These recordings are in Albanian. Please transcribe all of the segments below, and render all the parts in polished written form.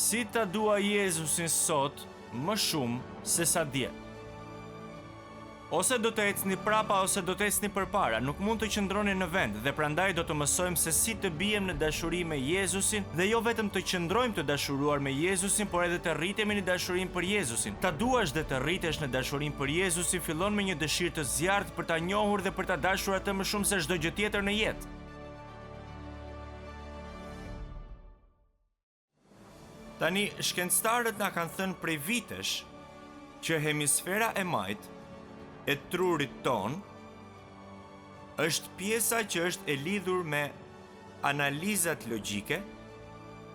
Si ta dua Jezusin sot më shumë se sa dje? Ose do të ecni prapa ose do të ecni përpara, nuk mund të qëndroni në vend dhe prandaj do të mësojmë se si të bijem në dashuri me Jezusin dhe jo vetëm të qëndrojmë të dashuruar me Jezusin, por edhe të rritemi në dashurinë për Jezusin. Ta duash dhe të rritesh në dashurinë për Jezusin fillon me një dëshirë të zjarrt për ta njohur dhe për ta dashur atë më shumë se çdo gjë tjetër në jetë. Tani, shkencëtarët na kanë thënë prej vitesh që hemisfera e majt e trurit ton është pjesa që është e lidhur me analizat logjike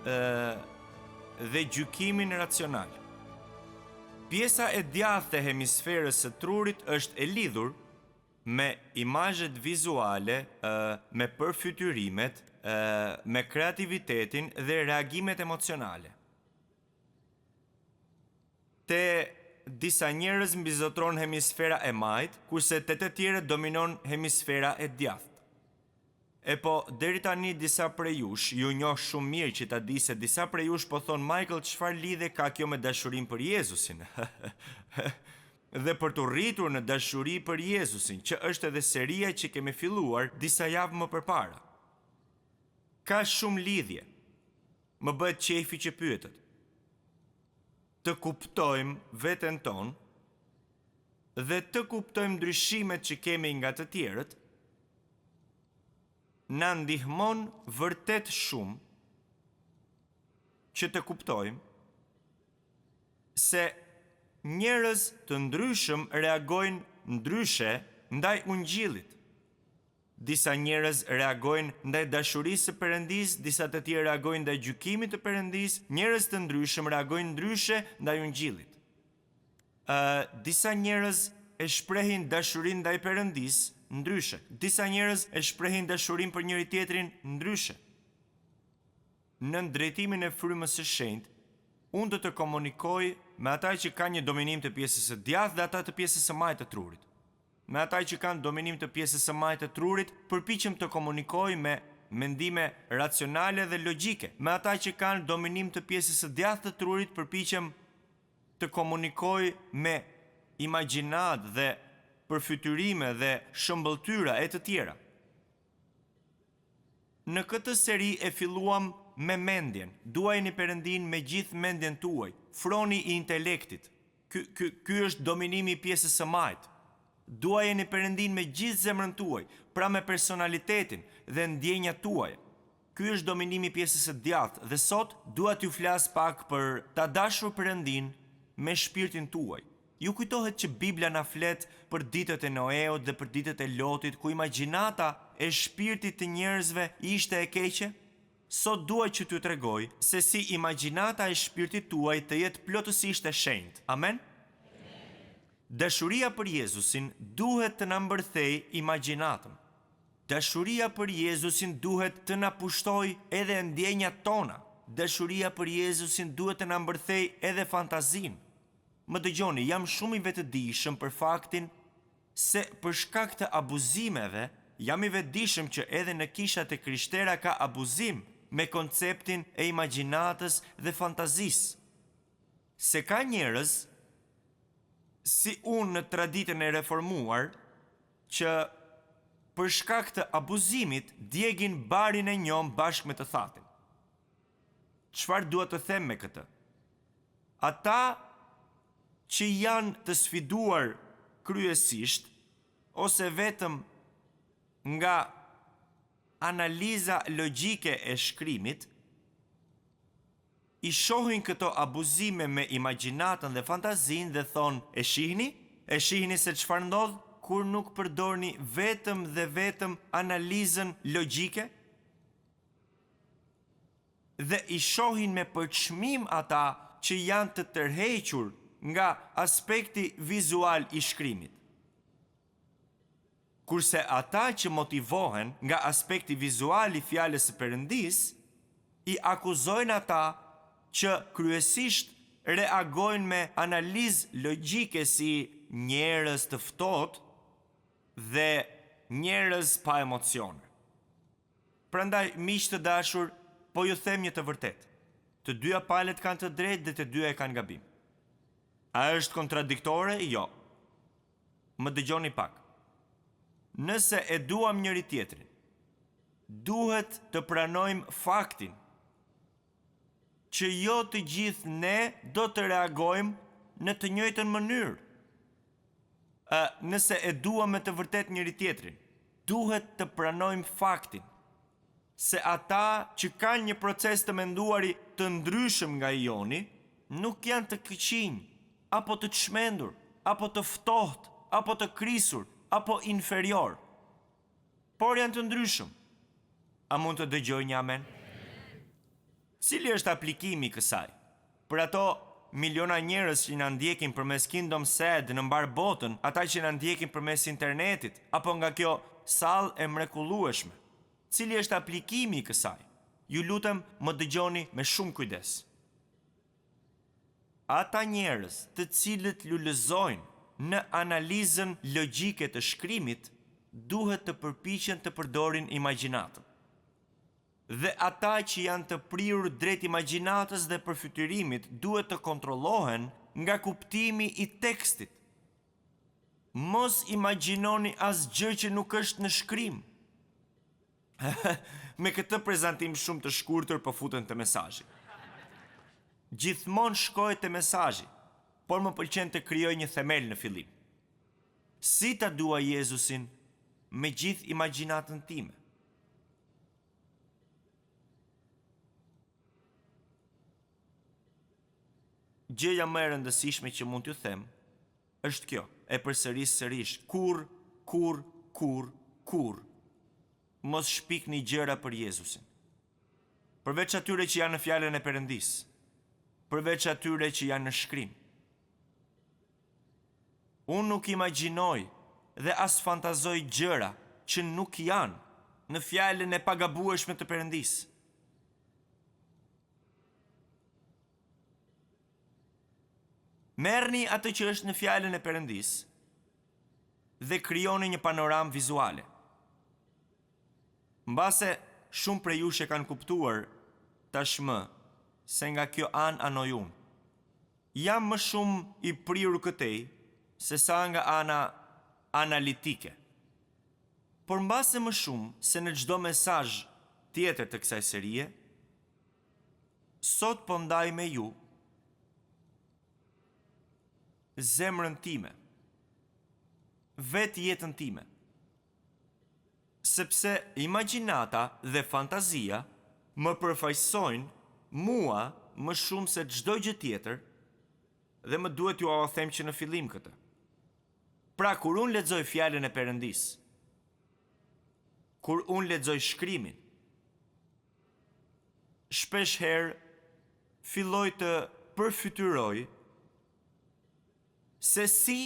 dhe gjykimin racional. Pjesa e djathtë e hemisferës së trurit është e lidhur me imazhet vizuale, me përfytyrimet, me kreativitetin dhe reagimet emocionale. Te disa njerëz mbizotron hemisfera e majt, kurse te të tjerët dominon hemisfera e djathtë. E po, deri tani disa prej jush, ju njoh shumë mirë që ta di se disa prej jush po thon Michael, çfarë lidhje ka kjo me dashurinë për Jezusin? Dhe për të rritur në dashuri për Jezusin, që është edhe seria që kemi filluar disa javë më përpara. Ka shumë lidhje. Më bëhet qefi që pyetet. Të kuptojmë veten tonë dhe të kuptojmë ndryshimet që kemi nga të tjerët, na ndihmon vërtet shumë që të kuptojmë se njerëz të ndryshëm reagojnë ndryshe ndaj ungjillit. Disa njerëz reagojnë ndaj dashurisë së Perëndis, disa të tjerë reagojnë ndaj gjykimit të Perëndis, njerëz të ndryshëm reagojnë ndryshe ndaj ungjillit. Disa njerëz e shprehin dashurinë ndaj Perëndis ndryshe. Disa njerëz e shprehin dashurinë për njëri tjetrin ndryshe. Në drejtimin e frymës së shenjtë, unë do të komunikoj me ata që kanë një dominim të pjesës së djathtë dhe ata të pjesës së majtë të trurit. Me ata që kanë dominim të pjesës së majtë të trurit, përpiqem të komunikoj me mendime racionale dhe logjike. Me ata që kanë dominim të pjesës së djathtë të trurit, përpiqem të komunikoj me imagjinat dhe përfytyrime dhe shëmbëltyra e të tjera. Në këtë seri e filluam me mendjen. Duajini Perëndin me gjithë mendjen tuaj. Froni i intelektit. Ky është dominimi i pjesës së majtë. Duajeni Perëndin me gjithë zemrën tuaj, pra me personalitetin dhe ndjenjat tuaja. Ky është dominimi i pjesës së djathtë dhe sot dua t'ju flas pak për ta dashur Perëndin me shpirtin tuaj. Ju kujtohet që Bibla na flet për ditët e Noeut dhe për ditët e Lotit, ku imagjinata e shpirtit të njerëzve ishte e keqe? Sot dua që t'ju tregoj se si imagjinata e shpirtit tuaj të jetë plotësisht e shenjtë. Amen? Dashuria për Jezusin duhet të na mbërthejë imagjinatën. Dashuria për Jezusin duhet të na pushtojë edhe ndjenjat tona. Dashuria për Jezusin duhet të na mbërthejë edhe fantazinë. Më dëgjoni, jam shumë i vetëdijshëm për faktin se për shkak të abuzimeve, jam i vetëdijshëm që edhe në kishat e krishterë ka abuzim me konceptin e imagjinatës dhe fantazisë. Se ka njerëz si unë në traditën e reformuar, që për shkak të abuzimit djegin barin e njom bashkë me të thatin. Çfarë dua të them me këtë? Ata që janë të sfiduar kryesisht, ose vetëm nga analiza logjike e shkrimit, I shohin këto abuzime me imagjinatën dhe fantazin dhe thonë, e shihni se çfarë ndodh kur nuk përdorni vetëm dhe vetëm analizën logjike? Dhe I shohin me përçmim ata që janë të tërhequr nga aspekti vizual I shkrimit. Kurse ata që motivohen nga aspekti vizual I fjalës së Perëndis, I akuzojnë ata që kryesisht reagojnë me analizë logjike si njerëz të ftohtë dhe njerëz pa emocione. Prandaj, miq të dashur, po ju them një të vërtetë. Të dyja palët kanë të drejtë dhe të dyja e kanë gabim. A është kontradiktore? Jo. Më dëgjoni pak. Nëse e duam njëri tjetrin, duhet të pranojmë faktin që jo të gjithë ne do të reagojmë në të njëjtën mënyrë. Nëse e duam me të vërtet njëri tjetrin, duhet të pranojmë faktin se ata që kanë një proces të menduari të ndryshëm nga joni, nuk janë të këqinj, apo të çmendur, apo të ftohtë, apo të krisur, apo inferior, por janë të ndryshëm. A mund të dëgjoj një amen? Cili është aplikimi i kësaj? Për ato miliona njerëz që na ndjekin përmes Kingdom Sad në mbar botën, ata që na ndjekin përmes internetit, apo nga kjo sallë e mrekullueshme. Cili është aplikimi i kësaj? Ju lutem, më dëgjoni me shumë kujdes. Ata njerëz të cilët lullëzojnë në analizën logjike të shkrimit, duhet të përpiqen të përdorin imagjinatën. Dhe ata që janë të prirur drejt imagjinatës dhe përfytyrimit duhet të kontrollohen nga kuptimi i tekstit. Mos imagjinoni asgjë që nuk është në shkrim. Me këtë prezantim shumë të shkurtër po futen te mesazhi. Gjithmonë shkoj te mesazhi, por më pëlqen të krijoj një themel në fillim. Si ta dua Jezusin me gjithë imagjinatën time? Gjëja më e rëndësishme që mund t'ju them është kjo, e përsëris sërish, kur mos shpikni gjëra për Jezusin. Përveç atyre që janë në fjalën e Perëndis, përveç atyre që janë në shkrim. Unë nuk imagjinoj dhe as fantazoj gjëra që nuk janë në fjalën e pagabueshme të Perëndis. Merrni atë që është në fjalën e Perëndis dhe krijoni një panoramë vizuale. Mbase shumë prej jush e kanë kuptuar tashmë se nga kjo anë anoj unë. Jam më shumë i prirur këtej se sa nga ana analitike. Por mbase më shumë se në çdo mesazh tjetër të kësaj serie, sot po ndaj me ju zemrën time, vetë jetën time, sepse imagjinata dhe fantazia më përfaqësojnë mua më shumë se çdo gjë tjetër dhe më duhet ju a them që në fillim këtë. Pra, kur unë lexoj fjalën e Perëndis, kur unë lexoj shkrimin, shpesh herë filloj të përfytyroj se si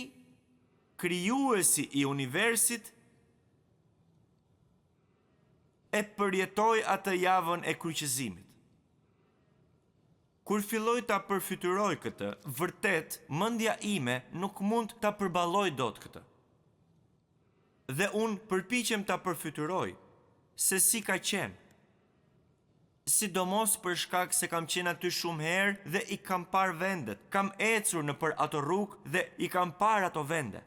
krijuesi i universit e përjetoi atë javën e kryqëzimit. Kur filloj ta përfytyroj këtë, vërtet mendja ime nuk mund ta përballoj dot këtë. Dhe unë përpiqem ta përfytyroj se si ka qenë. Sidomos për shkak se kam qenë aty shumë herë dhe i kam parë vendet, kam ecur në për ato rrugë dhe i kam parë ato vende.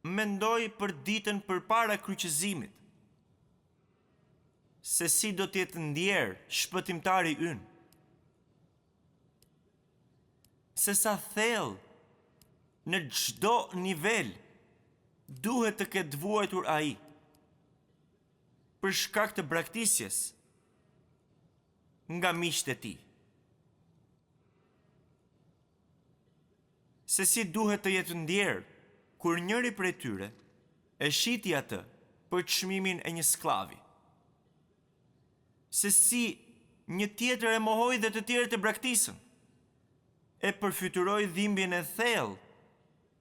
Mendoj për ditën përpara kryqëzimit, se si do t'jetë ndjerë shpëtimtari ynë. Se sa thellë në çdo nivel duhet të ketë vuajtur ai për shkak të braktisjes nga miqtë e tij. Se si duhet të jetë ndjerë kur njëri prej tyre e shiti atë për çmimin e një sklavi. Se si një tjetër e mohoi dhe të tjerët e braktisën. E përfytyroi dhimbjen e thellë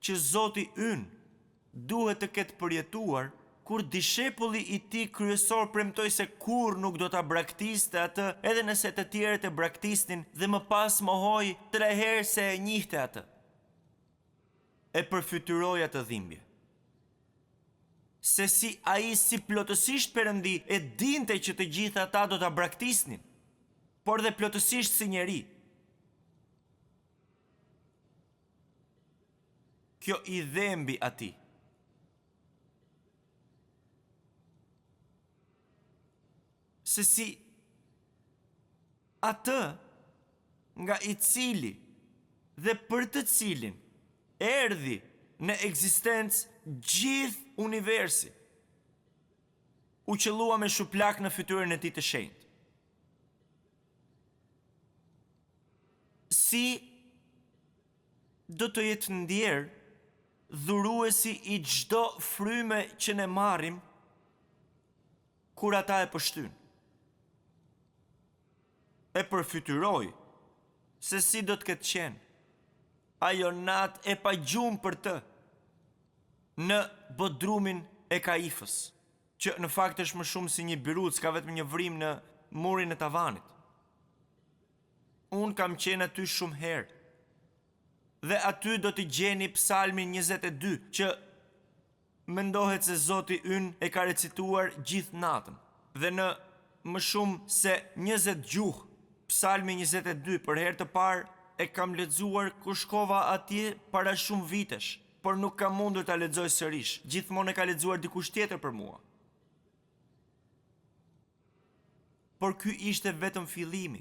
që Zoti ynë duhet të ketë përjetuar kur dishepulli i tij kryesor premtoi se kur nuk do ta braktiste atë, edhe nëse të tjerët e braktisnin, dhe më pas mohoi 3 herë se e njihte atë. E përfytyroi atë dhimbje. Se si ai si plotësisht Perëndi e dinte që të gjithë ata do ta braktisnin. por dhe plotësisht si njeri. Kjo i dhembi ati. Se si atë nga i cili dhe për të cilin erdhi në ekzistencë gjithë universi, u qëllua me shuplak në fytyrën e tij të shenjtë. Si do të jetë ndjerë dhuruesi i çdo fryme që ne marrim kur ata e pështyn. E përfytyroj se si do të ketë qenë ajo natë e pa gjumë për të në bodrumin e Kaifës, që në fakt është më shumë si një biruc, ka vetëm një vrim në murin e tavanit. Unë kam qenë aty shumë herë, dhe aty do t'i gjeni Psalmin 22, që mendohet se Zoti ynë e ka recituar gjithë natën, dhe në më shumë se 20 gjuhë. Psalmi 22 për herë të parë e kam lexuar kur shkova atje para shumë vitesh, por nuk kam mundur ta lexoj sërish. Gjithmonë e ka lexuar dikush tjetër për mua. Por ky ishte vetëm fillimi.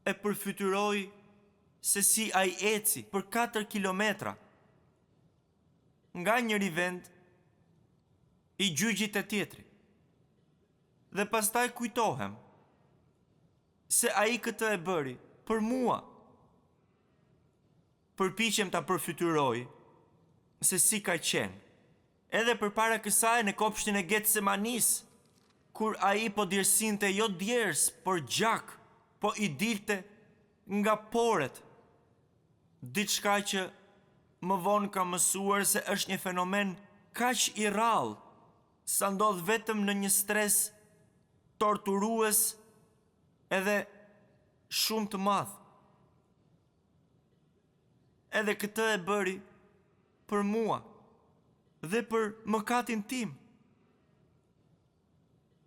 E përfytyroi se si ai eci për 4 kilometra nga njëri vend i gjyqit e tjetri. Dhe pastaj kujtohem se ai këtë e bëri për mua. Përpiqem ta përfytyroj se si ka qenë, edhe përpara kësaj në kopshtin e Getsemanis, kur ai po dirësinte jo djers, por gjak, po i dilte nga poret, diçka që më vonë kam mësuar se është një fenomen kaq i rrallë, sa ndodh vetëm në një stres torturues edhe shumë të madh. Edhe këtë e bëri për mua dhe për mëkatin tim.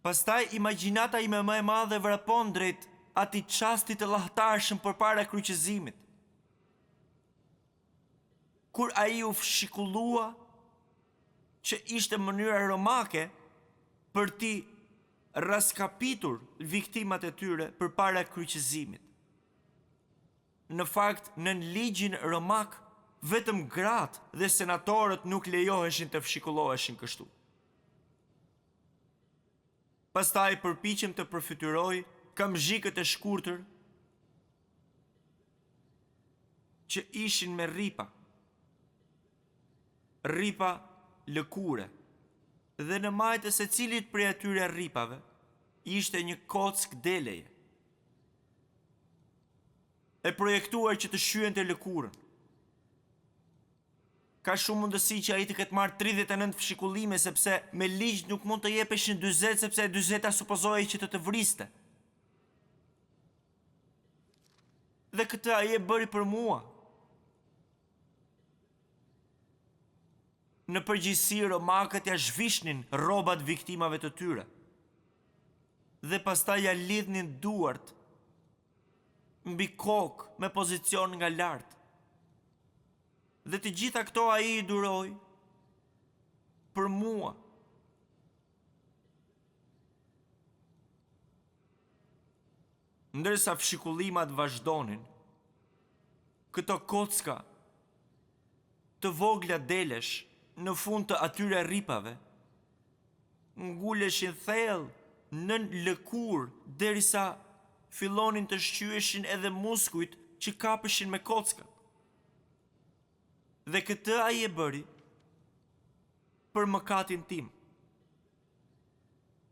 Pastaj imagjinata ime më e madhe vrapon drejt atij çasti të llahtarshëm përpara kryqëzimit, kur ai u fshikullua, që ishte mënyra romake për ti raskapitur viktimat e tyre përpara kryqëzimit. Në fakt, në ligjin romak, vetëm gratë dhe senatorët nuk lejoheshin të fshikulloheshin kështu. Pastaj përpiqem të përfytyroj kamzhikët e shkurtër që ishin me rripa lëkure, dhe në majtë se cilit prej atyre rripave ishte një kock deleje, e projektuar që të shyen të lëkurën. Ka shumë mundësi që ai të ketë marrë 39 fshikullime, sepse me ligj nuk mund të jepeshin 40, sepse 40 supozohej që të vriste. Dhe këtë ai e bëri për mua. Në përgjithësi romakët ja zhvishnin rrobat viktimave të tyre, dhe pastaj ja lidhnin duart mbi kokë me pozicion nga lart. Dhe të gjitha këto ai i duroi për mua. Ndërsa fshikullimat vazhdonin, këto kocka të vogla delesh në fund të atyre rripave nguleshin thellë nën lëkur derisa fillonin të shqyeshin edhe muskujt që kapeshin me kockat. Dhe këtë ai e bëri për mëkatin tim.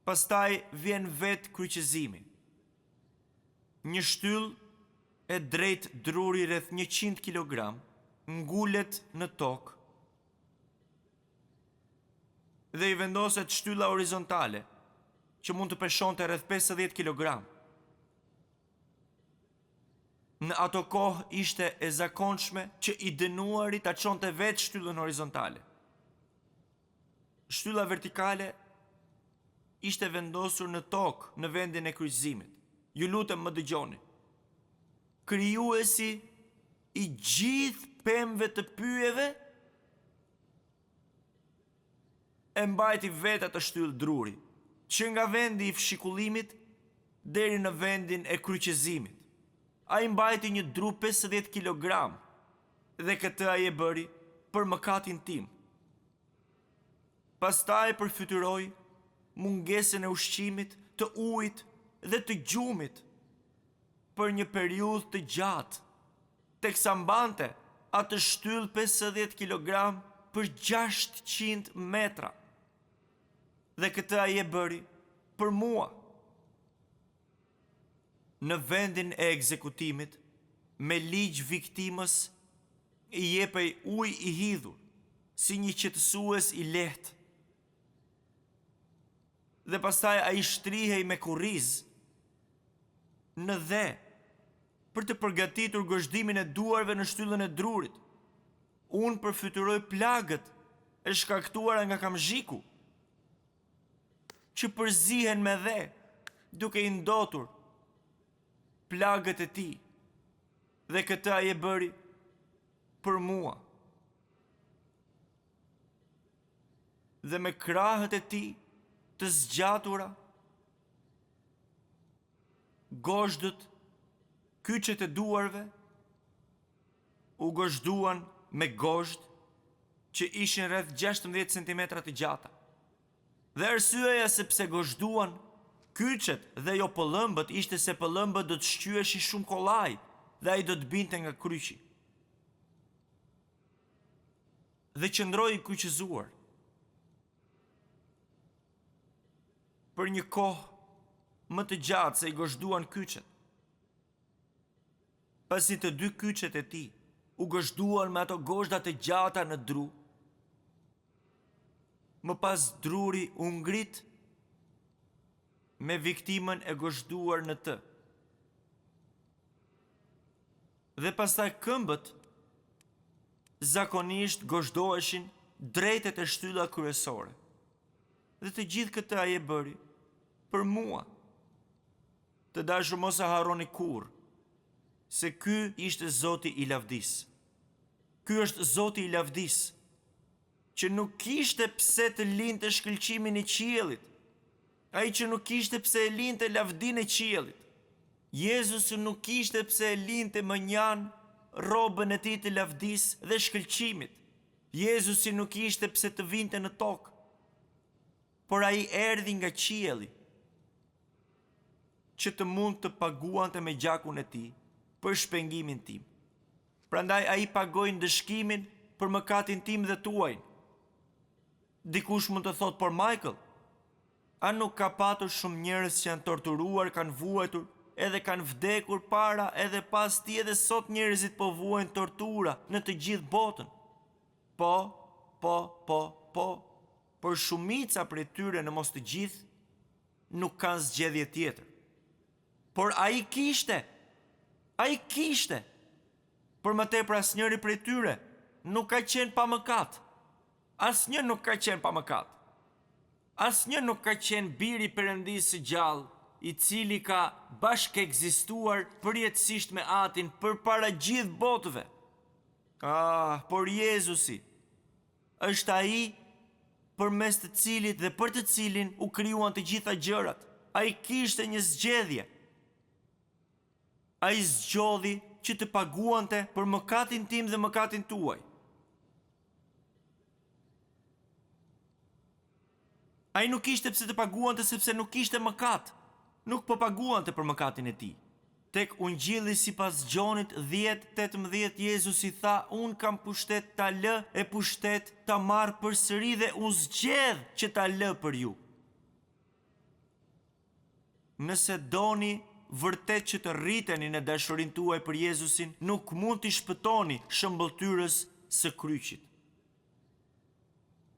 Pastaj vjen vetë kryqëzimi. Një shtyllë e drejt druri rreth 100 kg ngulet në tokë dhe i vendoset shtylla horizontale, që mund të peshonte rreth 50 kg. Në ato kohë ishte e zakonshme që i dënuari ta çonte vetë shtyllën horizontale. Shtylla vertikale ishte vendosur në tokë në vendin e kryqëzimit. ju lutem më dëgjoni. Krijuesi i gjithë pemëve të pyjeve e mbajti vetë atë shtyllë druri, që nga vendi i fshikullimit deri në vendin e kryqëzimit. Ai mbajti një dru 50 kg dhe këtë ai e bëri për mëkatin tim. Pastaj përfytyroi mungesën e ushqimit, të ujit dhe të gjumit për një periudhë të gjatë, teksa mbante atë shtyllë 50 kg për 600 metra. Dhe këtë ai e bëri për mua. Në vendin e ekzekutimit, me ligj viktimës i jepej ujë i hidhur, si një qetësues i lehtë. Dhe pastaj ai shtrihej me kurriz në dhe për të përgatitur gozhdimin e duarve në shtyllën e drurit. Unë përfytyroj plagët e shkaktuara nga kamzhiku, që përzihen me dhe, duke i ndotur plagët e tij. Dhe këtë ai e bëri për mua. Dhe me krahët e tij të zgjatura, gozhdët, kyçet e duarve u gozhduan me gozhd që ishin rreth 16 cm të gjata. Dhe arsyeja sepse gozhduan kyçet dhe jo pëllëmbët ishte se pëllëmbët do të shqyeshin shumë kollaj dhe ai do të binte nga kryqi. Dhe qëndroi i kyçëzuar për një kohë më të gjatë se i gozhduan kyçet. Pasi të dy kyçet e tij u gozhduan me ato gozhda të gjata në dru, më pas druri u ngrit me viktimën e gozhduar në të. Dhe pastaj këmbët zakonisht gozhdoheshin drejtet e shtylla kryesore. Dhe të gjithë këtë ai e bëri për mua. Të dashur, mos e harroni kurrë se ky ishte Zoti i lavdis. Ky është Zoti i lavdis, që nuk kishte pse të linte shkëlqimin e qiellit. Ai që nuk kishte pse e linte lavdinë e qiellit. Jezusi nuk kishte pse e linte mënjan robën e tij të lavdis dhe shkëlqimit. Jezusi nuk kishte pse të vinte në tokë, por ai erdhi nga qielli që të mund të paguante me gjakun e tij për shpengimin tim. Prandaj ai pagoi ndëshkimin për mëkatin tim dhe tuaj. Dikush mund të thotë, por Michael, a nuk ka patur shumë njerëz që janë torturuar, kanë vuajtur, edhe kanë vdekur para edhe pas ti edhe sot njerëzit po vuajnë tortura në të gjithë botën. Po, por shumica prej tyre, në mos të gjithë, nuk kanë zgjedhje tjetër. Por ai kishte, por më tepër asnjëri prej tyre nuk ka qenë pa mëkat. Asnjë nuk ka qenë pa mëkat. Asnjë nuk ka qenë biri i Perëndisë së gjallë, i cili ka bashkë ekzistuar përjetësisht me Atin përpara gjithë botëve. Por Jezusi është ai përmes të cilit dhe për të cilin u krijuan të gjitha gjërat. Ai kishte një zgjedhje. Ai zgjodhi që të paguante për mëkatin tim dhe mëkatin tuaj. Ai nuk kishte pse të paguante sepse nuk kishte mëkat. Nuk po paguante për mëkatin e tij. Tek Ungjilli sipas Gjonit 10:18 Jezusi tha, unë kam pushtet ta lë e pushtet ta marr përsëri dhe unë zgjedh që ta lë për ju. Nëse doni vërtet që të rriteni në dashurinë tuaj për Jezusin, nuk mund t'i shpëtoni shëmbëltyrës së kryqit.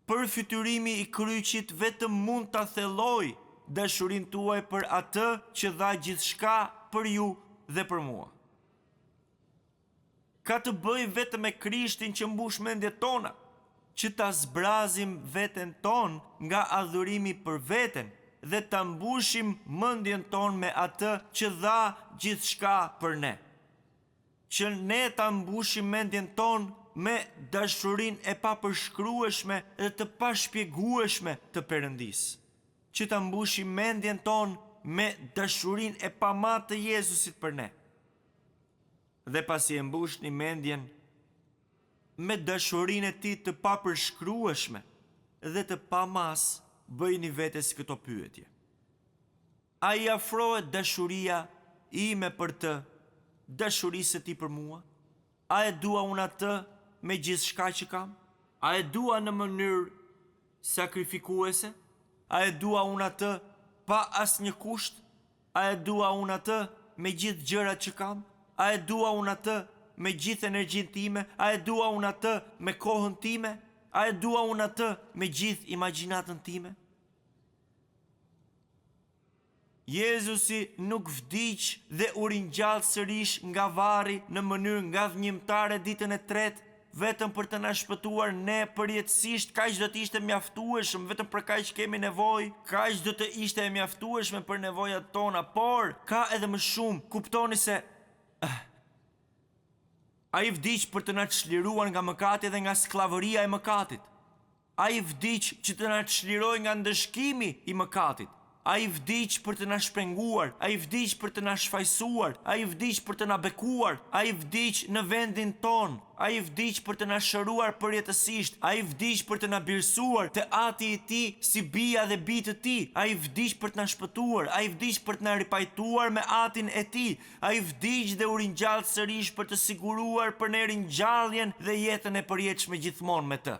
Përfytyrimi i kryqit vetëm mund ta thellojë dashurinë tuaj për atë që dha gjithçka për ju dhe për mua. Ka të bëjë vetëm me Krishtin që mbush mendjet tona, që ta zbrazim veten ton nga adhurimi për veten dhe ta mbushim mendjen tonë me atë që dha gjithçka për ne. Që ne ta mbushim mendjen tonë me dashurinë e papërshkrueshme dhe të pashpjegueshme të Perëndisë. Që ta mbushim mendjen tonë me dashurinë e pamatë të Jezusit për ne. Dhe pasi e mbushni mendjen me dashurinë e tij të papërshkrueshme dhe të pamas, bëjni vetes këto pyetje. A i afrohet dashuria ime për të, dashurisë e tij për mua? A e dua unë atë me gjithçka që kam? A e dua në mënyrë sakrifikuese? A e dua unë atë pa asnjë kusht? A e dua unë atë me gjithë gjërat që kam? A e dua unë atë me gjithë energjinë time? A e dua unë atë me kohën time? A e dua unë atë me gjithë imagjinatën time? Jezusi nuk vdiq dhe u ringjall sërish nga varri në mënyrë ngadhnjimtare ditën e tretë, vetëm për të na shpëtuar ne përjetësisht. Kaq do të ishte mjaftueshëm, vetëm për kaq kemi nevojë, kaq do të ishte e mjaftueshme për nevojat tona, por ka edhe më shumë. Kuptoni se ai vdiq për të na çliruar nga mëkati dhe nga skllavëria e mëkatit. Ai vdiq që të na çlirojë nga ndëshkimi i mëkatit. Ai vdiq për të na shpenguar, ai vdiq për të na shfaqsuar, ai vdiq për të na bekuar, ai vdiq në vendin ton, ai vdiq për të na shëruar përjetësisht, ai vdiq për të na birësuar te Ati i tij si bija dhe bijtë të tij, ai vdiq për të na shpëtuar, ai vdiq për të na ripajtuar me Atin e tij, ai vdiq dhe u ringjall sërish për të siguruar për ne ringjalljen dhe jetën e përjetshme gjithmonë me të.